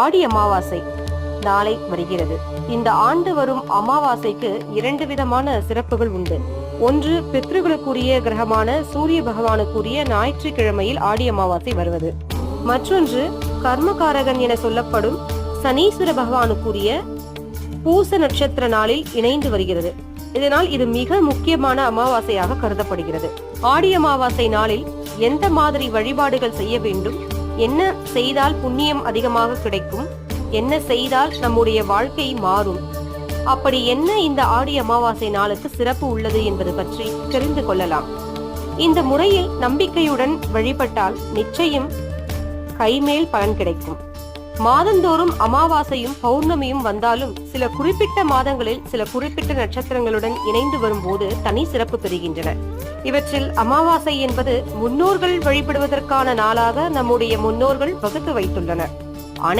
ஆடி அமாவாசை நாளை வருகிறது. இந்த ஆண்டு வரும் அமாவாசைக்கு 2 விதமான சிறப்புகள் உண்டு. ஒன்று, பித்ருகளுக்குரிய கிரகமான சூரிய பகவானுக்குரிய ஞாயிற்றுக்கிழமையில் ஆடி அமாவாசை வருவது. மற்றொன்று, கர்மகாரகன் என சொல்லப்படும் சனீஸ்வர பகவானுக்குரிய பூச நட்சத்திர நாளில் இணைந்து வருகிறது. இதனால் இது மிக முக்கியமான அமாவாசையாக கருதப்படுகிறது. ஆடி அமாவாசை நாளில் எந்த மாதிரி வழிபாடுகள் செய்ய வேண்டும், என்ன செய்தால் புண்ணியம் அதிகமாக கிடைக்கும், என்ன செய்தால் நம்முடைய வாழ்க்கை மாறும், அப்படி என்ன இந்த ஆடி அமாவாசை நாளுக்கு சிறப்பு உள்ளது என்பது பற்றி தெரிந்து கொள்ளலாம். இந்த முறையில் நம்பிக்கையுடன் வழிபட்டால் நிச்சயம் கைமேல் பலன் கிடைக்கும். மாதந்தோறும் அமாவாசையும் பௌர்ணமியும் வந்தாலும் சில குறிப்பிட்ட மாதங்களில் சில குறிப்பிட்ட நட்சத்திரங்களுடன் இணைந்து வரும்போது தனி சிறப்பு பெறுகின்றன. இவற்றில் அமாவாசை என்பது முன்னோர்கள் வழிபடுவதற்கான நாளாக நம்முடைய முன்னோர்கள் வகுத்து வைத்துள்ளனர்.